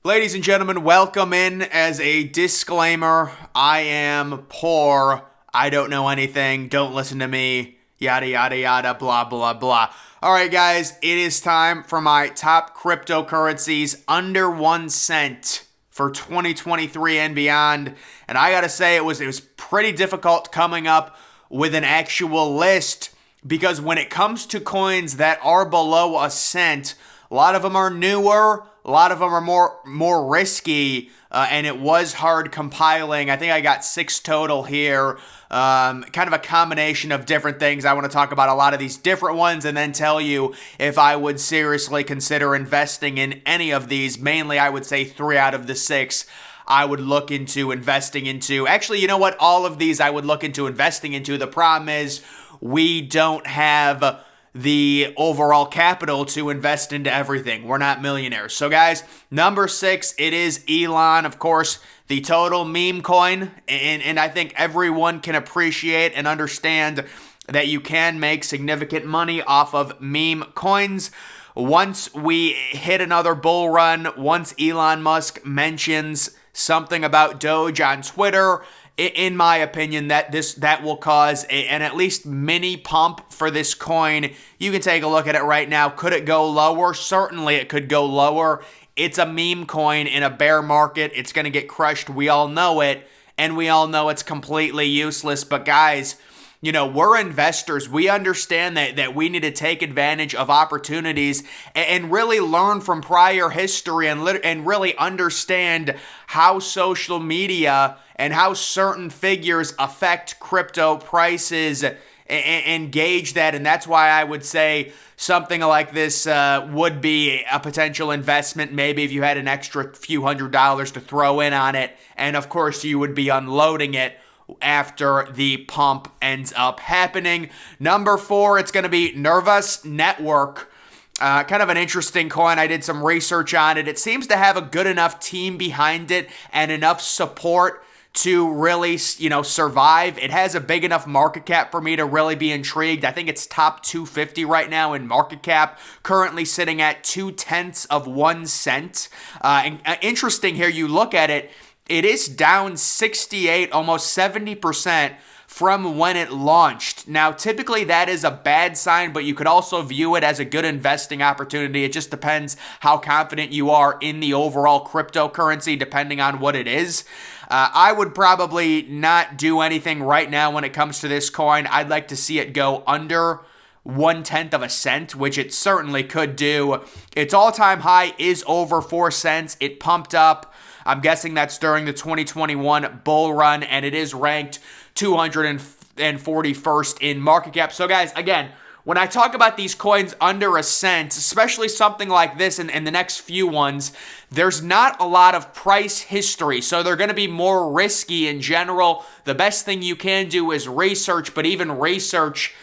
Ladies and gentlemen, welcome in. As a disclaimer, I am poor. I don't know anything. Don't listen to me. Yada, yada, yada, blah, blah, blah. All right, guys, it is time for my top cryptocurrencies under 1 cent for 2023 and beyond. And I got to say, it was pretty difficult coming up with an actual list, because when it comes to coins that are below a cent, a lot of them are newer, a lot of them are more risky, and it was hard compiling. I think I got 6 total here, kind of a combination of different things. I want to talk about a lot of these different ones and then tell you if I would seriously consider investing in any of these. Mainly, I would say 3 out of the 6 I would look into investing into. Actually, you know what? All of these I would look into investing into. The problem is we don't have the overall capital to invest into everything. We're not millionaires. So guys, number 6, it is Elon, of course, the total meme coin. And I think everyone can appreciate and understand that you can make significant money off of meme coins. Once we hit another bull run, once Elon Musk mentions something about Doge on Twitter, in my opinion, that will cause an at least mini pump for this coin. You can take a look at it right now. Could it go lower? Certainly it could go lower. It's a meme coin in a bear market. It's going to get crushed. We all know it, and we all know it's completely useless. But guys, you know, we're investors. We understand that we need to take advantage of opportunities and really learn from prior history and really understand how social media and how certain figures affect crypto prices and gauge that. And that's why I would say something like this would be a potential investment, maybe if you had an extra few $100s to throw in on it. And of course, you would be unloading it after the pump ends up happening. Number 4, it's going to be Nervous Network. Kind of an interesting coin. I did some research on it. It seems to have a good enough team behind it and enough support to really, survive. It has a big enough market cap for me to really be intrigued. I think it's top 250 right now in market cap, currently sitting at 0.2 cents. And interesting here, you look at it, it is down 68, almost 70% from when it launched. Now, typically that is a bad sign, but you could also view it as a good investing opportunity. It just depends how confident you are in the overall cryptocurrency, depending on what it is. I would probably not do anything right now when it comes to this coin. I'd like to see it go under 0.1 cent, which it certainly could do. Its all-time high is over 4 cents. It pumped up. I'm guessing that's during the 2021 bull run, and it is ranked 241st in market cap. So guys, again, when I talk about these coins under a cent, especially something like this and the next few ones, there's not a lot of price history, so they're going to be more risky in general. The best thing you can do is research, but even research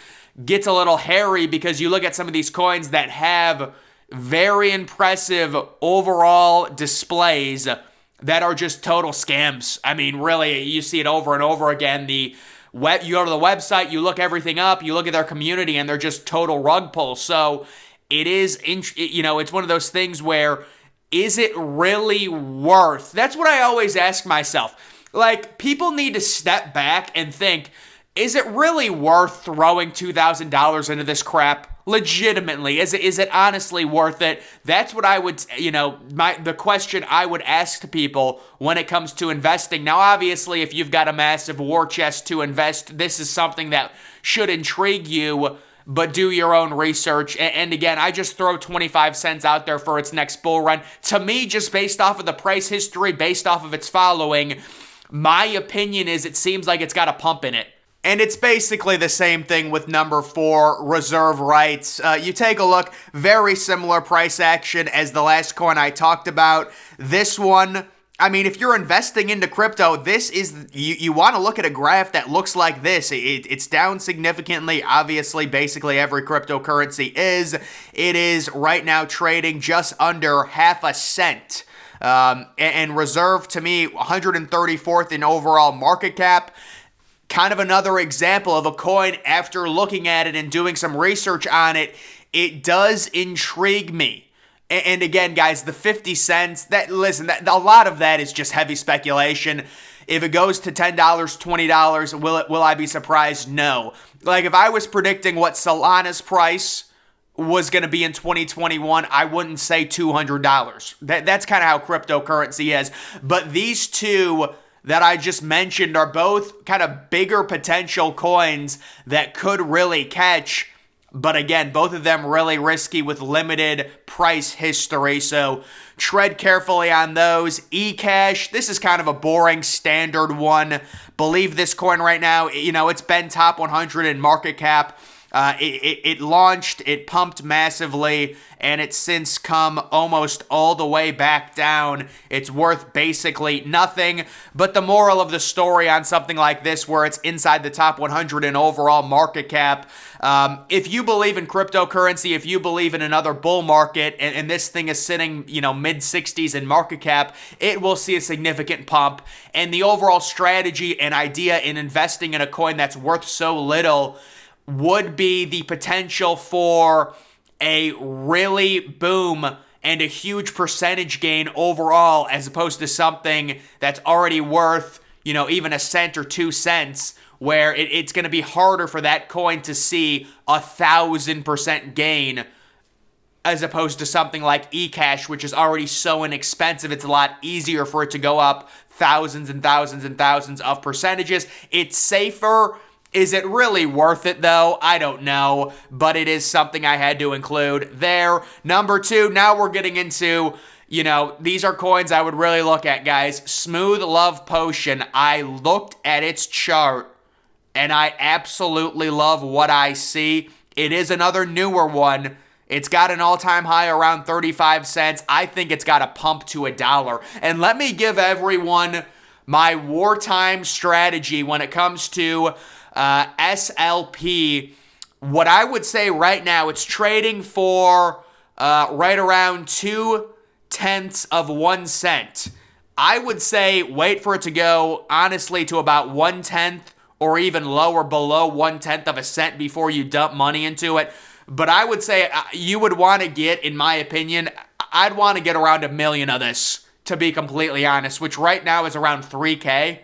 gets a little hairy because you look at some of these coins that have very impressive overall displays that are just total scams. I mean, really, you see it over and over again. You go to the website, you look everything up, you look at their community, and they're just total rug pulls. So it is, it's one of those things where, is it really worth? That's what I always ask myself. Like, people need to step back and think, is it really worth throwing $2,000 into this crap? Legitimately, is it honestly worth it? That's what I would, the question I would ask to people when it comes to investing. Now, obviously, if you've got a massive war chest to invest, this is something that should intrigue you, but do your own research. And again, I just throw 25 cents out there for its next bull run. To me, just based off of the price history, based off of its following, my opinion is it seems like it's got a pump in it. And it's basically the same thing with number 4, reserve rights. You take a look, very similar price action as the last coin I talked about. This one, I mean, if you're investing into crypto, this is, you want to look at a graph that looks like this. It's down significantly. Obviously, basically every cryptocurrency is. It is right now trading just under 0.5 cent. And reserve, to me, 134th in overall market cap. Kind of another example of a coin, after looking at it and doing some research on it, it does intrigue me. And again, guys, the 50 cents, a lot of that is just heavy speculation. If it goes to $10, $20, will I be surprised? No. Like, if I was predicting what Solana's price was going to be in 2021, I wouldn't say $200. That's kind of how cryptocurrency is. But these two that I just mentioned are both kind of bigger potential coins that could really catch. But again, both of them really risky with limited price history, so tread carefully on those. eCash, this is kind of a boring standard one. Believe this coin right now, it's been top 100 in market cap. It launched, it pumped massively, and it's since come almost all the way back down. It's worth basically nothing. But the moral of the story on something like this, where it's inside the top 100 in overall market cap, if you believe in cryptocurrency, if you believe in another bull market, and this thing is sitting, mid-60s in market cap, it will see a significant pump. And the overall strategy and idea in investing in a coin that's worth so little would be the potential for a really boom and a huge percentage gain overall, as opposed to something that's already worth, even a cent or 2 cents, where it's going to be harder for that coin to see 1,000% gain, as opposed to something like eCash, which is already so inexpensive. It's a lot easier for it to go up thousands and thousands and thousands of percentages. It's safer. Is it really worth it, though? I don't know, but it is something I had to include there. Number 2, now we're getting into, these are coins I would really look at, guys. Smooth Love Potion. I looked at its chart, and I absolutely love what I see. It is another newer one. It's got an all-time high around 35 cents. I think it's got a pump to $1. And let me give everyone my wartime strategy when it comes to SLP. What I would say right now, it's trading for right around 0.2 of 1 cent. I would say wait for it to go, honestly, to about 1/10 or even lower, below 1/10 of a cent before you dump money into it. But I would say you would want to get, in my opinion, I'd want to get around 1 million of this, to be completely honest, which right now is around 3K.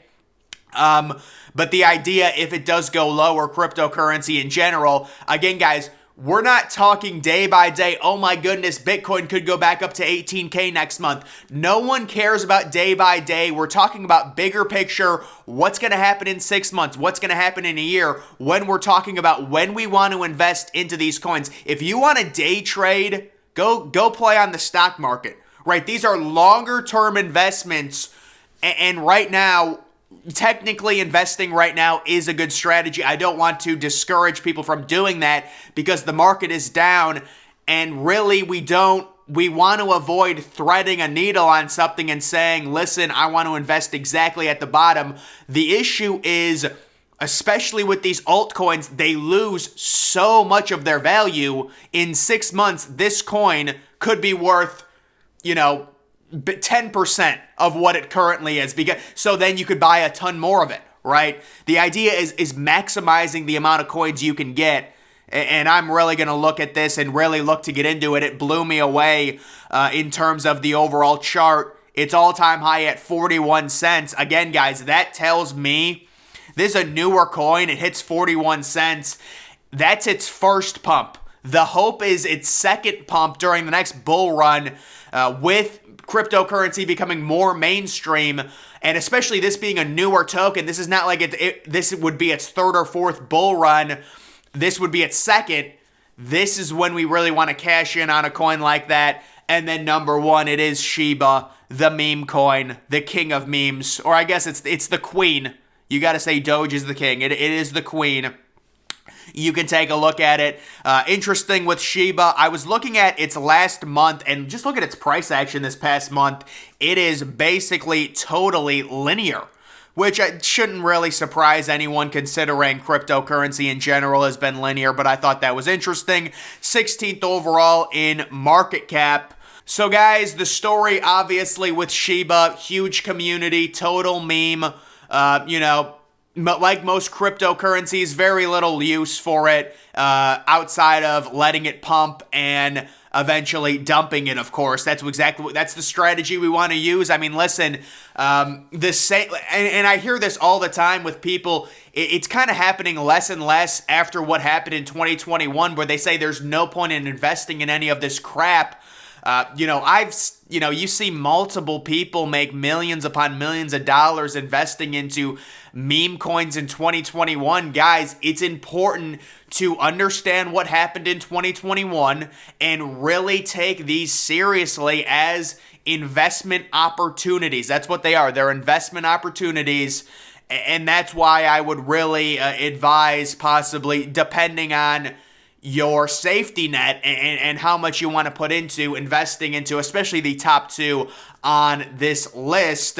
But the idea, if it does go lower, cryptocurrency in general, again, guys, we're not talking day by day, oh my goodness, Bitcoin could go back up to 18K next month. No one cares about day by day. We're talking about bigger picture, what's going to happen in 6 months, what's going to happen in a year, when we're talking about when we want to invest into these coins. If you want to day trade, go play on the stock market, right? These are longer term investments, and right now, technically investing right now is a good strategy. I don't want to discourage people from doing that because the market is down, and really we want to avoid threading a needle on something and saying, listen, I want to invest exactly at the bottom. The issue is, especially with these altcoins, they lose so much of their value. In 6 months, this coin could be worth, 10% of what it currently is, so then you could buy a ton more of it, right? The idea is maximizing the amount of coins you can get, and I'm really going to look at this and really look to get into it. It blew me away in terms of the overall chart. It's all-time high at 41 cents. Again, guys, that tells me this is a newer coin. It hits 41 cents. That's its first pump. The hope is its second pump during the next bull run, with cryptocurrency becoming more mainstream, and especially this being a newer token. This is not like this would be its third or fourth bull run. This would be its second. This is when we really want to cash in on a coin like that. And then number 1, it is Shiba, the meme coin, the king of memes, or I guess it's the queen. You got to say Doge is the king. It is the queen. You can take a look at it. Interesting with Shiba, I was looking at its last month, and just look at its price action this past month. It is basically totally linear, which shouldn't really surprise anyone considering cryptocurrency in general has been linear, but I thought that was interesting. 16th overall in market cap. So guys, the story obviously with Shiba, huge community, total meme, But like most cryptocurrencies, very little use for it outside of letting it pump and eventually dumping it. Of course, that's the strategy we want to use. I mean, listen, the same, and I hear this all the time with people. It's kind of happening less and less after what happened in 2021, where they say there's no point in investing in any of this crap. You see multiple people make millions upon millions of dollars investing into meme coins in 2021. Guys, it's important to understand what happened in 2021 and really take these seriously as investment opportunities. That's what they are. They're investment opportunities. And that's why I would really advise, possibly, depending on your safety net and how much you want to put into investing into, especially the top two on this list.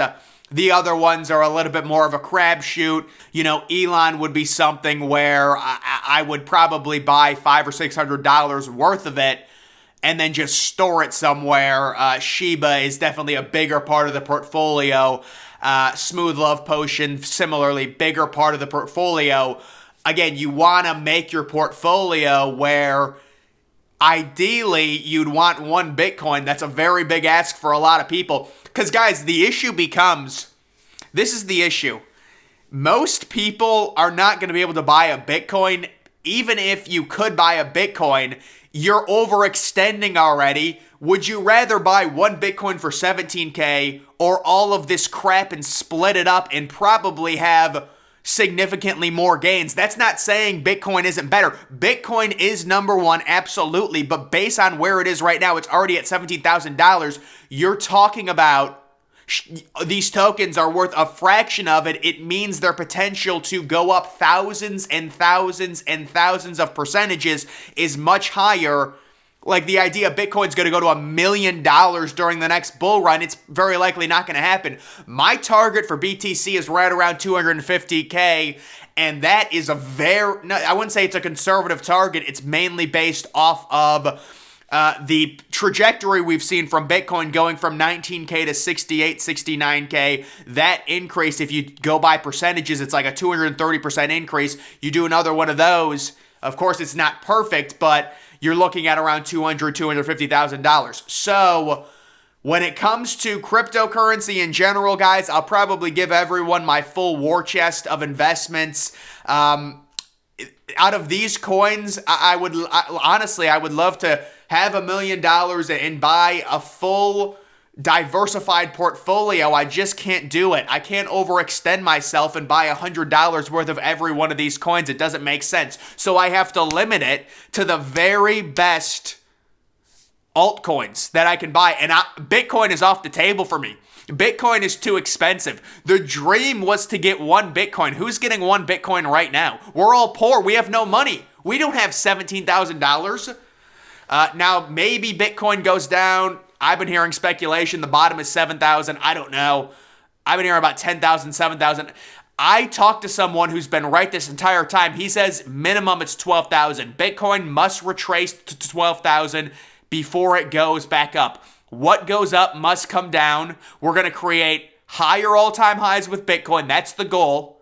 The other ones are a little bit more of a crapshoot. Elon would be something where I would probably buy $500 or $600 worth of it and then just store it somewhere. Shiba is definitely a bigger part of the portfolio. Smooth Love Potion, similarly, bigger part of the portfolio. Again, you want to make your portfolio where ideally you'd want one Bitcoin. That's a very big ask for a lot of people. Because, guys, the issue becomes, this is the issue. Most people are not going to be able to buy a Bitcoin. Even if you could buy a Bitcoin, you're overextending already. Would you rather buy one Bitcoin for $17K or all of this crap and split it up and probably have significantly more gains? That's not saying Bitcoin isn't better. Bitcoin is number one, absolutely. But based on where it is right now, it's already at $17,000. You're talking about these tokens are worth a fraction of it. It means their potential to go up thousands and thousands and thousands of percentages is much higher. Like the idea Bitcoin's going to go to $1 million during the next bull run, it's very likely not going to happen. My target for BTC is right around 250K, and that is I wouldn't say it's a conservative target. It's mainly based off of the trajectory we've seen from Bitcoin going from 19K to 68, 69K. That increase, if you go by percentages, it's like a 230% increase. You do another one of those. Of course, it's not perfect, but you're looking at around $250,000. So when it comes to cryptocurrency in general, guys, I'll probably give everyone my full war chest of investments. Out of these coins, I would love to have $1 million and buy a full diversified portfolio. I just can't do it. I can't overextend myself and buy $100 worth of every one of these coins. It doesn't make sense. So I have to limit it to the very best altcoins that I can buy. And Bitcoin is off the table for me. Bitcoin is too expensive. The dream was to get one Bitcoin. Who's getting one Bitcoin right now? We're all poor. We have no money. We don't have $17,000. Now, maybe Bitcoin goes down. I've been hearing speculation. The bottom is 7,000. I don't know. I've been hearing about 10,000, 7,000. I talked to someone who's been right this entire time. He says minimum it's 12,000. Bitcoin must retrace to 12,000 before it goes back up. What goes up must come down. We're going to create higher all-time highs with Bitcoin. That's the goal.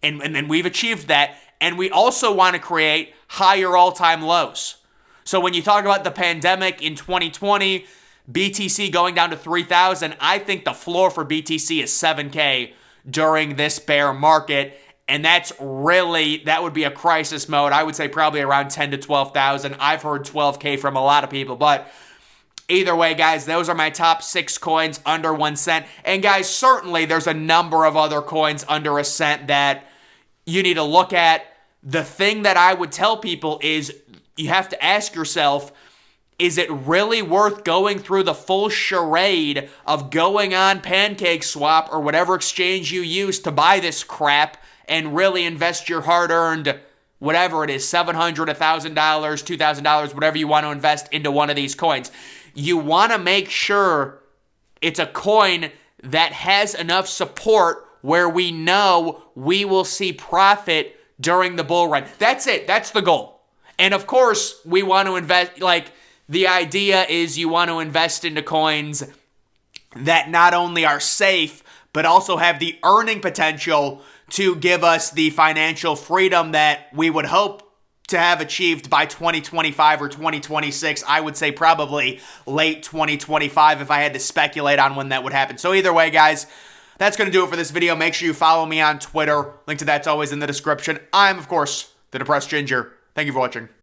And then we've achieved that. And we also want to create higher all-time lows. So when you talk about the pandemic in 2020, BTC going down to 3,000, I think the floor for BTC is 7K during this bear market. And that would be a crisis mode. I would say probably around 10 to 12,000. I've heard 12K from a lot of people. But either way, guys, those are my top 6 coins under 1 cent. And guys, certainly there's a number of other coins under a cent that you need to look at. The thing that I would tell people is you have to ask yourself, is it really worth going through the full charade of going on PancakeSwap or whatever exchange you use to buy this crap and really invest your hard-earned, whatever it is, $700, $1,000, $2,000, whatever you want to invest into one of these coins? You want to make sure it's a coin that has enough support where we know we will see profit during the bull run. That's it. That's the goal. And of course, we want to invest, the idea is you want to invest into coins that not only are safe, but also have the earning potential to give us the financial freedom that we would hope to have achieved by 2025 or 2026. I would say probably late 2025 if I had to speculate on when that would happen. So either way, guys, that's going to do it for this video. Make sure you follow me on Twitter. Link to that's always in the description. I'm, of course, the Depressed Ginger. Thank you for watching.